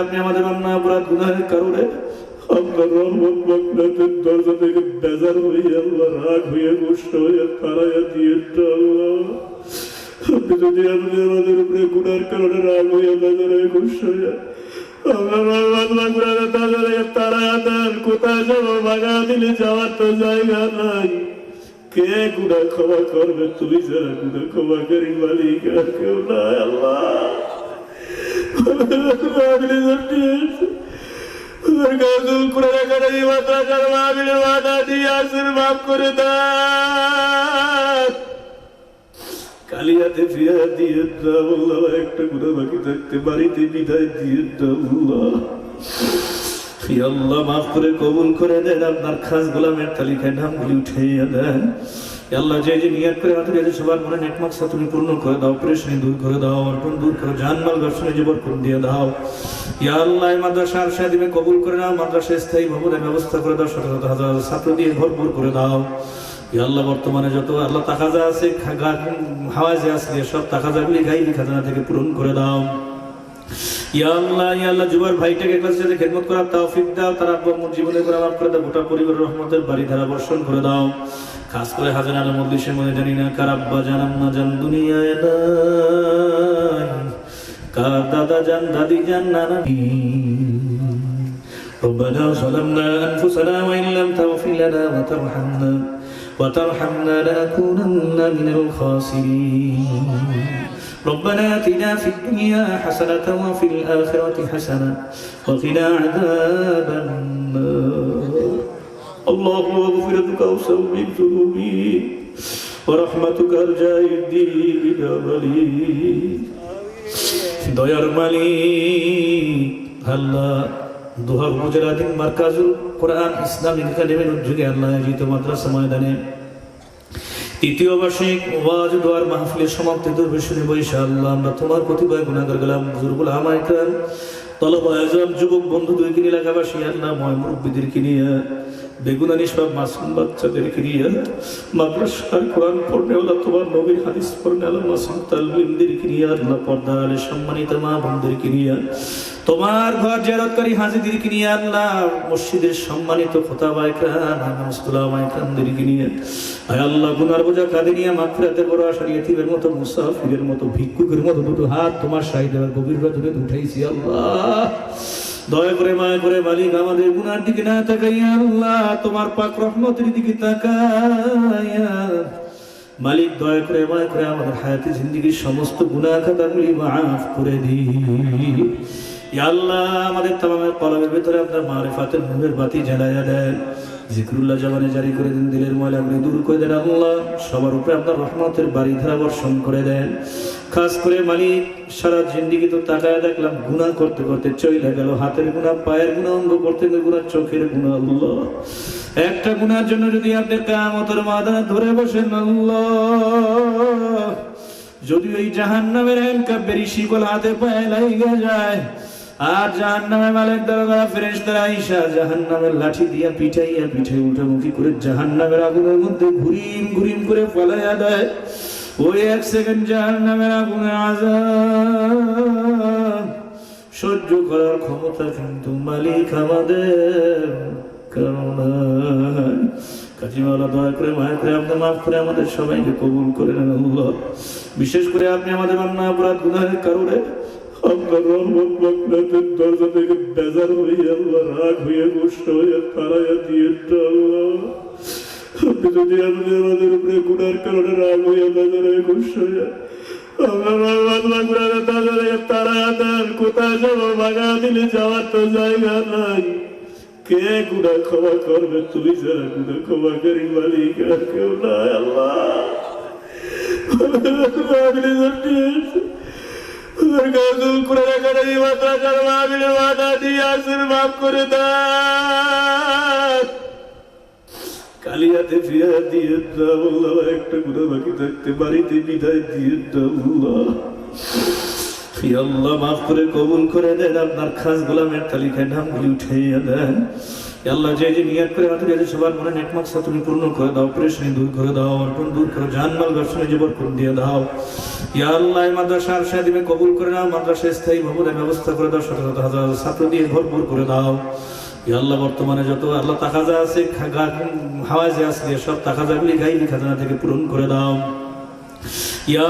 আপনি আমাদের অন্যায় অপরাধ গুনাহের কারণে আপনার রহমত মাগফিরাতের দরজা থেকে বেজার হয়ে আল্লাহ রাগ হয়ে গোস্ত হয়ে তারাইয়া দিয়ে আল্লাহ আপনি যদি আপনি আমাদের উপরে গুনার কারণে রাগ হয়ে বেজার হয়ে গোস্ত হয়ে আপনার রহমত মাগফিরাতের দরজা থেকে তারাইয়া দেন। কোথায় যাবো? ভাগা দিলে যাওয়ার তো জায়গা নাই। কে গুনাহ ক্ষমা করবে? তুমি যারা গুনাহ ক্ষমাকারী মালিক, আর কেউ নাই আল্লাহ। কালিয়াতে ফিরা দিয়ে দাও আল্লাহ, একটা গুনাহ বাকি থাকতে বাড়িতে বিদায় দিয়ে দাও আল্লাহ। আল্লাহ মাফ করে কবুল করে দেন, আপনার খাস গোলামের তালিকায় নামগুলি উঠাইয়া দেন আল্লাহ। যে যে নিয়ত করে আমাদের কাছে সবার মনে নেক মাকসাদ তুমি পূর্ণ করে দাও, পরেশানি দূর করে দাও, অর্পণ দূর করে জানমাল ব্যবসায় জীবন করে দিয়ে দাও ইয়া আল্লাহ। মাদ্রাসার সাথে কবুল করে নাও, মাদ্রাসা স্থায়ী ভবনের ব্যবস্থা করে দাও, শত শত হাজার ছাত্র দিয়ে ভরপুর করে দাও ইয়া আল্লাহ। বর্তমানে যত আল্লাহ তাকাজা আছে, হাওয়াজে আছে, সব তাকাজাগুলি গাইবি খাজানা থেকে পূরণ করে দাও ইয়া আল্লাহ। ইয়া আল্লাহ জুবার ভাইটাকে ক্লাসের সাথে খেদমত করার তৌফিক দাও, তার আব্বা জীবনে করে মাফ করে দাও, গোটা পরিবারের রহমতের বাড়ি ধারা বর্ষণ করে দাও। খাস করে হাজার আলম মজলিসের মধ্যে জানি না কার আব্বা জানাম না জান দুনিয়ায় নাই, কার দাদা জান দাদি জান নানা। ربنا ظلمنا أنفسنا وإن لم تغفر لنا وترحمنا لنكونن من الخاسرين. ربنا آتنا في الدنيا حسنة وفي الآخرة حسنة وقنا عذاب النار. اللهم مغفرتك أوسع من ذنوبي ورحمتك أرجى الدين ولي. দয়ার মালিক আল্লাহ, দোহা গুজরাতিন মার্কাজুল কোরআন ইসলামিক একাডেমির উদ্যোগে আল্লাহ আয়োজিত মাদ্রাসা ময়দানে তৃতীয় বার্ষিক ওয়াজ দোয়ার মাহফিলের সমাপ্তি দুর্বিশনী বৈশা আল্লাহ, আমরা তোমার প্রতিভা গুনাহগার গেলাম বুজুর্গুল আমাইকার তলব আয়োজন যুবক বন্ধু দুইকে এলাকাবাসী আল্লাহ, ময় মুরব্বীদেরকে নিয়ে বেগুনা নিষ্পাপ মাসুম বাচ্চাদেরকে নিয়ে মাদ্রাসার কোরআন পড়নে আল্লাহ, তোমার নবীর হাদিস পড়নে আল্লাহ, মাসুম তালবিমদেরকে নিয়ে আল্লাহ, পর্দা আলে সম্মানিত মা বোনদেরকে নিয়ে তোমার ঘর জিয়ারতকারী হাজিদেরকে নিয়ে আল্লাহ, মসজিদের সম্মানিত খোতাবা ইকরাম মুসতালামা ইকরামদেরকে নিয়ে আয় আল্লাহ, গুনার বোঝা কাঁধে নিয়ে মাগফিরাতের বড় আশা ইতিমের মতো মুসাফিরের মতো ভিক্ষুকের মতো দুটো হাত তোমার সাহিত্যের গভীর রজনীতে উঠাইছি আল্লাহ। দয়া করে মায়া করে মালিক আমাদের গুনার দিকে না তাকাইয়া আল্লাহ, তোমার পাক রহমতের দিকে তাকাইয়া মালিক দয়া করে মায়া করে আমাদের হায়াতে জিন্দেগীর সমস্ত গুনাহ খাতাগুলি মাফ করে দিই ইয়া আল্লাহ। আমাদের তামামের কলমের ভিতরে আপনার মারিফাতের নূরের বাতি জ্বালায়া দেন, জিকরুল্লাহ জবানে জারি করে দেন, দিলের ময়লাগুলি দূর করে দেন আল্লাহ। সবার উপরে আপনার রহমতের বাড়ি ধারা বর্ষণ করে দেন। খাস করে মালিক সারা জিন্দেগি তো তাকায় দেখলাম গুনাহ করতে করতে চইলা গেল, হাতের গুনাহ, পায়ের গুনাহ, অঙ্গ করতে গুনাহ, চোখের গুনাহ আল্লাহ। একটা গুনার জন্য যদি আপনি কিয়ামতের ময়দানে ধরে বসেন আল্লাহ, যদি ওই জাহান্নামের হ্যান্ডকাপের শিকল হাতে পায়ে লাগিয়ে যায় আর জাহান্নামের মালিক দরগা ফেরেশতারা আইসা জাহান্নামের লাঠি দিয়া পিঠাইয়া পিঠে উল্টামুখি করে জাহান্নামের আগুনের মধ্যে ঘুরিম ঘুরিম করে ফলাইয়া দেয়, ওই এক সেকেন্ড জাহান্নামের আগুনের আযাব সহ্য করার ক্ষমতা কিন্তু মালিক আমাদের কারণে। কাজীওয়ালা দয়া করে মায়া করে আপনি মাফ করে আমাদের সবাইকে কবুল করে নেন আল্লাহ। বিশেষ করে আপনি আমাদের অন্যায় অপরাধ গুনাহের কারণে আপনার রহমত মাগফিরাতের দরজা থেকে বেজার হয়ে আল্লাহ, রাগ হয়ে গোস্ত হয়ে তারাইয়া দিয়ে আল্লাহ। আপনি যদি আপনি আমাদের উপরে গুনার কারণে রাগ হয়ে বেজার হয়ে গোস্ত হয়ে আপনার রহমত মাগফিরাতের দরজা থেকে তারাইয়া দেন। কোথায় যাবো? ভাগা দিলে যাওয়ার তো জায়গা নাই। কে গুনাহ ক্ষমা করবে? তুমি যারা গুনাহ ক্ষমাকারী মালিক, আর কেউ নাই আল্লাহ। কালিয়াতে ফিরা দিয়ে দাও আল্লাহ, একটা গুনাহ বাকি থাকতে বাড়িতে বিদায় দিয়ে দাও আল্লাহ। ইয়া আল্লাহ মাফ করে কবুল করে দেন, আপনার খাস গোলামের তালিকায় নামগুলি উঠিয়ে দেন। ইয়া আল্লাহ যে যে নিয়ত করে হাতে গেছে সবার মনে নেক মাকসাদ তুমি পূর্ণ করে দাও, পরেশানি দূর করে দাও, অর্পণ দূর করে জানমাল ব্যবসায় যে বরকত দিয়ে দাও। ইয়া আল্লাহ মাদ্রাসার সাথে কবুল করে নাও, মাদ্রাসা স্থায়ী ভবনের ব্যবস্থা করে দাও, শত শত হাজার ছাত্র দিয়ে ভরপুর করে দাও। ইয়া আল্লাহ বর্তমানে যত আল্লাহ তাকাজা আছে হাওয়াজে আছে সব তাকাজাগুলি গাইবি খাজানা থেকে পূরণ করে দাও। ইয়া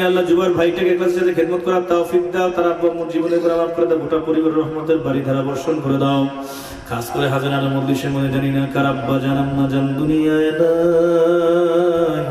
আল্লাহ জুবার ভাইটাকে ক্লাসের সাথে খেদমত করার তৌফিক দাও, তার আব্বা জীবনে করে মাফ করে দাও, গোটা পরিবার রহমতের বাড়ি ধারা বর্ষণ করে দাও। খাস করে হাজার মজলিসের মধ্যে জানি না কার আব্বা জান আম্মা জান দুনিয়ায় নাই,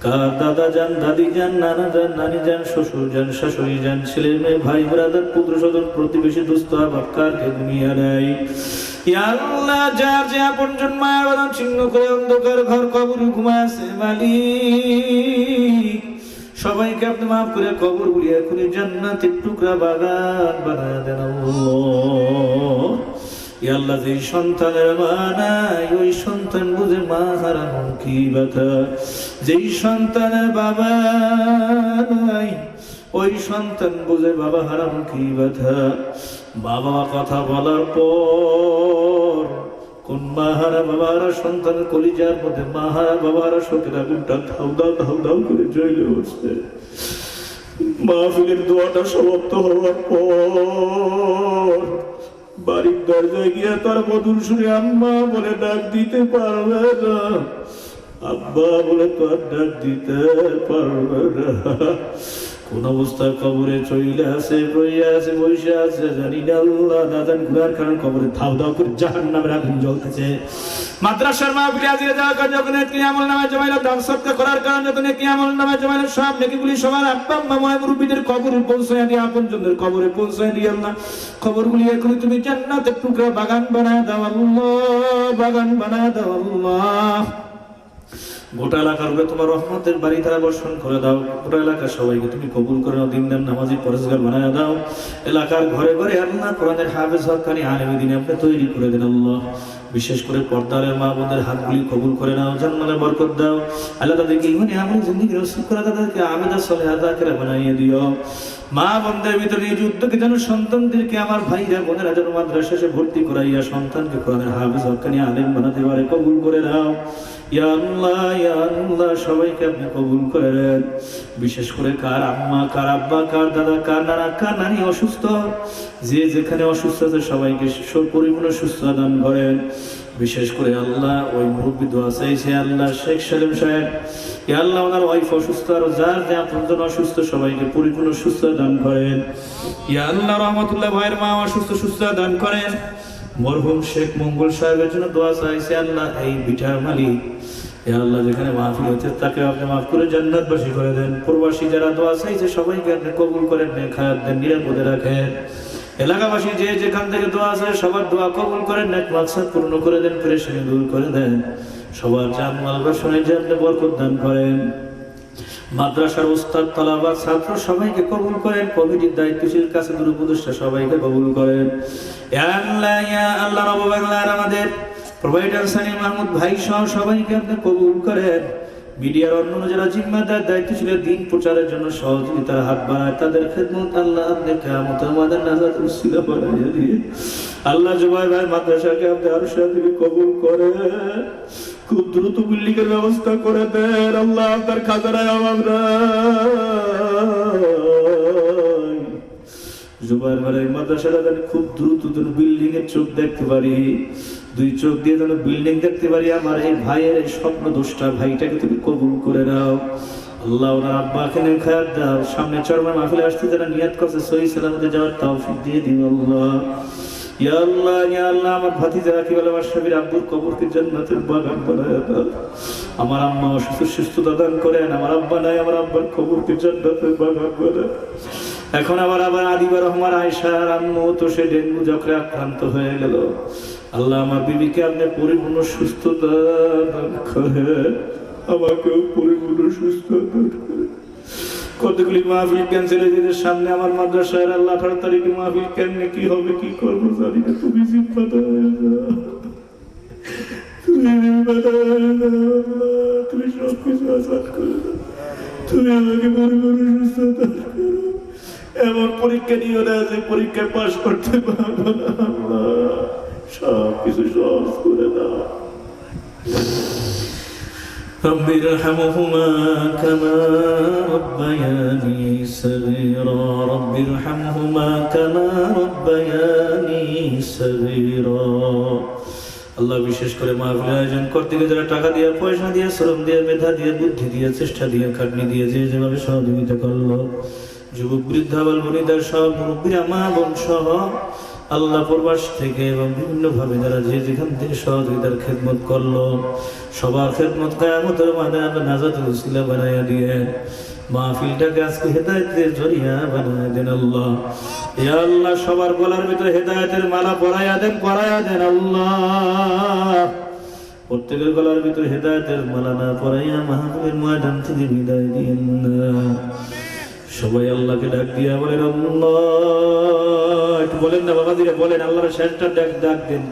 কার দাদা যান দাদি যান নানা যান নানি যান শ্বশুর যান শাশুড়ি যান ছেলে মেয়ে ভাই ব্রাদার পুত্র সদর প্রতিবেশী দোস্ত আহবাব কারকে দুনিয়া নেই। ইয়া আল্লাহ যার যে আপনজন মায়ের বাদাম ছিন্ন করে অন্ধকার ঘর কবর ঘুমায় আছে মালিক, সবাইকে আপনি মাফ করে কবর গুলি এখনই জান্নাতের টুকরা বাগান বানায় দেন আল্লাহ। ইয়া আল্লাহ যেই সন্তানের মা নাই ওই সন্তান বুঝে মা হারানো কি ব্যথা, যেই সন্তানের বাবা নাই ওই সন্তান বুঝে বাবা হারানো কি ব্যথা। বাবা কথা বলার পর কোন মাহারা বাবারা সন্তানের কলিজার মধ্যে মাহারা বাবারা শোকের আগুনটা ধাউ দাও ধাউ দাউ করে জ্বলে উঠছে। মাহফিলের দোয়াটা সমাপ্ত হওয়ার পর বাড়ির দরজায় গিয়ে তার মধুর সুরে আম্মা বলে ডাক দিতে পারবে না, আব্বা বলে তো আর ডাক দিতে পারবে না। কোন অবস্থায় কবরে চইলে আছে বইয়া আছে বসে আছে জানি না আল্লাহ, না জানি ঘুরার কারণ কবরে ধাও ধাও করে জাহান্নামের আগুন জ্বলতেছে। মাদ্রাসার মাহফিলে হাজিরা যাওয়ার কারণে যখন নেকি আমল নামে জমাইল, দান সদকা করার কারণে যত নেকি আমল নামে জমাইল, সব নেকিগুলি সবার আব্বা আম্মা মা মুরব্বিদের কবরে পৌঁছায় দিয়ে আপনজনদের কবরে পৌঁছায় দিয়ে আল্লাহ কবরগুলি এখনই তুমি জান্নাতের টুকরা বাগান বানায় দাও আল্লাহ, বাগান বানায় দাও আল্লাহ। গোটা এলাকার উপরে তোমার রহমতের বাড়ি ধারা বর্ষণ করে দাও, গোটা এলাকার সবাইকে তুমি কবুল করে নাও, দিনদার নামাজি পরেশগার বানায় দাও। এলাকার ঘরে ঘরে আল্লাহ কোরআনের হাফেজ হক্কানি আলেম দ্বীন আপনি তৈরি করে দেন আল্লাহ। বিশেষ করে পর্দারের মা বোনদের হাতগুলি কবুল করে নাও, জান্নাতে বরকত দাও আল্লাহ। তাদেরকে ইমানে আমলে জিন্দেগি নসিব করে তাদেরকে আবেদা সলেহা আখিরা বানাইয়ে দিও। মা বোনদের ভিতরে এই যুদ্ধকে যেন সন্তানদেরকে আমার ভাইরা বোনেরা যেন মাদ্রাসা শেষে ভর্তি করাইয়া সন্তানকে কোরআনের হাফেজ হক্কানি আলেম বানাতে পারে, কবুল করে নাও। ইয়া আল্লাহ সবাইকে আপনি কবুল করেন। বিশেষ করে কার আম্মা কার আব্বা কার দাদা কার নানা কার নানি অসুস্থ, যে যেখানে অসুস্থ আছে সবাইকে পরিপূর্ণ সুস্থতা দান করেন। বিশেষ করে আল্লাহ ওই মুরব্বী দোয়া চাইছে আল্লাহ শেখ সালেম সাহেব, ইয়া আল্লাহ ওনার ওয়াইফ অসুস্থ আর যার যে আপনজন অসুস্থ সবাইকে পরিপূর্ণ সুস্থতা দান করেন। ইয়া আল্লাহ রহমতুল্লাহ ভাইয়ের মা অসুস্থ সুস্থতা দান করেন। মরহুম শেখ মঙ্গল সাহেবের জন্য দোয়া চাইছে আল্লাহ এই বিঠার মালিক, ইয়া আল্লাহ যেখানে মাহফিল হচ্ছে তাকে আপনি মাফ করে জান্নাতবাসী করে দেন। প্রবাসী যারা দোয়া চাইছে সবাইকে আপনি কবুল করেন, নেখায়াত দেন, নিরাপদে রাখেন। এলাকাবাসী যে যেখান থেকে দোয়া আছে সবার দোয়া কবুল করেন, নেক মাকসাদ পূর্ণ করে দেন, পেরেশানি দূর করে দেন, সবার জানমাল ব্যবসায় যে আপনি বরকত দান করেন। মাদ্রাসার উস্তাদ তালাবা ছাত্র সবাইকে কবুল করেন, কমিটির দায়িত্বশীল কাছে দূর উপদেষ্টা সবাইকে কবুল করেন। ইয়া আল্লাহ রব্বুল আলামিন আমাদের প্রোভাইডার সানি মাহমুদ ভাই সহ সবাইকে আপনি কবুল করেন। মিডিয়ার অন্যান্য যারা জিম্মাদার দায়িত্বশীল দিন প্রচারের জন্য সহযোগিতার হাত বাড়ায় তাদের খেদমত আল্লাহ আপনি কিয়ামত আমাদের নাজাত উসিলা বানাইয়া দিয়ে আল্লাহ জুবাই ভাই মাদ্রাসাকে আপনি আরশ থেকে কবুল করেন, খুব দ্রুত বিল্ডিং এর ব্যবস্থা করে দেন আল্লাহ। আপনার খাজানায় অভাব নাই। জুবাই ভাই মাদ্রাসাটা খুব দ্রুত বিল্ডিং এর চোখ দেখতে পারি, দুই চোখ দিয়ে যেন বিল্ডিং দেখতে পারি। আমার এই ভাইয়ের এই স্বপ্ন দোষটা ভাইটাকে তুমি কবুল করে নাও আল্লাহ। ওনার আব্বাকে নেখায়াত দাও, সামনে চরমা মাহফিলে আসতে যারা নিয়াত করছে সহি সালামতে যাওয়ার তৌফিক দিয়ে দিও আল্লাহ। ইয়া আল্লাহ আমার ভাতিজারা কি বলে মাশরাফির আব্বুর কবরকে জান্নাতের বাগান বানায় দাও। আমার আম্মা অসুস্থ সুস্থতা দান করেন, আমার আব্বা নাই আমার আব্বার কবরকে জান্নাতের বাগান বানায়। এখন আবার আদিবার রহমান আয়েশার আম্মু তো সে ডেঙ্গু জ্বরে আক্রান্ত হয়ে গেল আল্লাহ। আমার বিবিকে আপনি পরিপূর্ণ সুস্থতা দান করেন, আমাকেও পরিপূর্ণ সুস্থতা দান করেন। কতগুলি মাহফিল ক্যান্সেল হয়ে যেতে সামনে আমার মাদ্রাসায় আল্লাহ 18 তারিখে মাহফিল কেমনে কি হবে কি করবো জানি না, তুমি জিম্মাদার হয়ে যাও, তুমি সবকিছু আসান করে দাও, তুমি আমাকে পরিপূর্ণ সুস্থতা দান করো। এমন পরীক্ষা নিও না যে পরীক্ষায় পাশ করতে পারবো না। আল্লাহ সব কিছু সহজ করে দাও। رب ارحمهما كما ربياني صغيرا رب ارحمهما كما ربياني صغيرا আল্লাহ বিশেষ করে মাহফিল আয়োজন করতে গিয়ে যারা টাকা দিয়ে, পয়সা দিয়ে, শ্রম দিয়ে, মেধা দিয়ে, বুদ্ধি দিয়ে, চেষ্টা দিয়ে, খাটনি দিয়ে যে যেভাবে সহযোগিতা করলো, যুবক বৃদ্ধা বাল-বনিতার সব মুরব্বীরা, মা বোন সহ আল্লাহ প্রবাস থেকে এবং বিভিন্ন ভাবে যারা যে যেখান থেকে সহযোগিতার খেদমত করলো, সবার খেদমত কিয়ামতের ময়দানে নাজাতের ওসিলা বানায়া দিয়ে মাহফিলটাকে আজকে হেদায়েতের জরিয়া বানায়া দেন আল্লাহ। ইয়া আল্লাহ সবার গলার ভিতরে হেদায়েতের মালা পরায়া দেন আল্লাহ। প্রত্যেকের গলার ভিতরে হেদায়েতের মালা না পরাইয়া মাহফিলের ময়দান থেকে বিদায় দিয়েন না। সবাই আল্লাহকে ডাক দিয়া বলেন আল্লাহ। একটু বলেন না বাবা দিরা, বলেন আল্লাহর শেষটা ডাক দেন।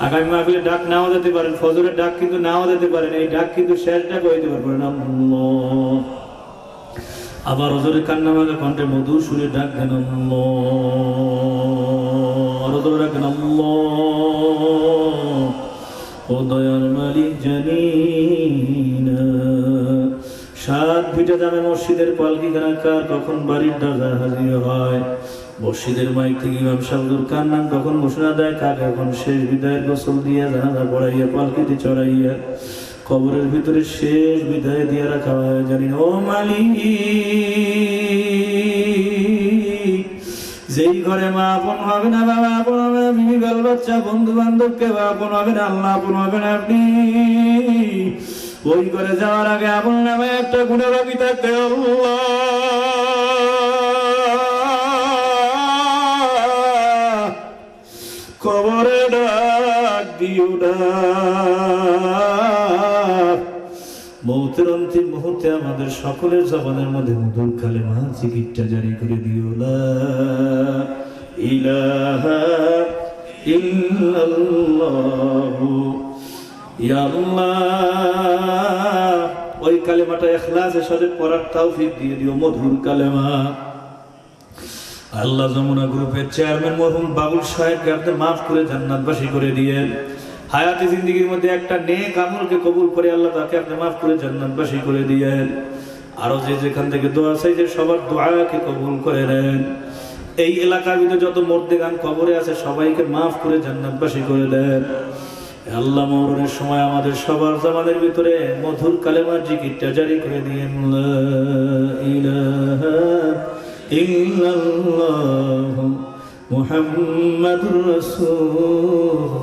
আগামী মাহফিলে ডাক নাও দিতে পারেন, ফজরের ডাক কিন্তু নাও দিতে পারেন, এই ডাক কিন্তু শেষ ডাক হইতে পারবেন আল্লাহ। আবার হজরের কান্না মাগা কণ্ঠে মধুর সুরে ডাক দেন আল্লাহ। আরো ধরে রাখেন আল্লাহ। ও দয়ার মালিক জানি না সাত ভিটা জামে মসজিদের পালকি কার কখন বাড়ির দরজা হাজির হয়, মসজিদের মাইক থেকে ইমাম সাহেবের কান্নান কখন ঘোষণা দেয়, কাকে এখন শেষ বিদায়ের গোসল দিয়ে জানাজা পড়াইয়া পালকিতে চড়াইয়া কবরের ভিতরে শেষ বিদায় দিয়ে রাখা হয় জানি না। ও মালিক, যেই ঘরে মা আপন হবে না, বাবা আপন হবে না, বিবি বাল বাচ্চা, বন্ধু বান্ধব কেউ আপন হবে না, আল্লাহ আপন হবে না আপনি, ওই করে যাওয়ার আগে আপন নামে একটা গুণাগামী থাকতে কবরে ডাক দিও না। মৌতের অন্তিম মুহূর্তে আমাদের সকলের জবানের মধ্যে মধুর কালেমা জিকিরটা জারি করে দিও, লা ইলাহা ইল্লাল্লাহু। ইয়া আল্লাহ, ওই কালেমাটা ইখলাসের সাথে পড়ার তৌফিক দিয়ে দিও, মধুর কালেমা। আল্লাহ যমুনা গ্রুপের চেয়ারম্যান মরহুম বাবুল সাহেবকে আপনি মাফ করে জান্নাতবাসী করে দিয়েন। হায়াতে জিন্দেগীর মধ্যে একটা নেক আমলকে কবুল করে আল্লাহ তাকে আপনি মাফ করে জান্নাতবাসী করে দিয়েন। আরো যে যেখান থেকে দোয়া চাইছে সবার দোয়াকে কবুল করে নেন। এই এলাকার ভিতরে যত মুর্দেগান কবরে আছে সবাইকে মাফ করে জান্নাতবাসী করে দেন। আল্লাহ মরণের সময় আমাদের সবার জামানের ভিতরে মধুর কালেমার জিকিরটা জারি করে দিয়েন, লা ইলাহা ইল্লাল্লাহু মুহাম্মাদুর রাসূলুল্লাহ।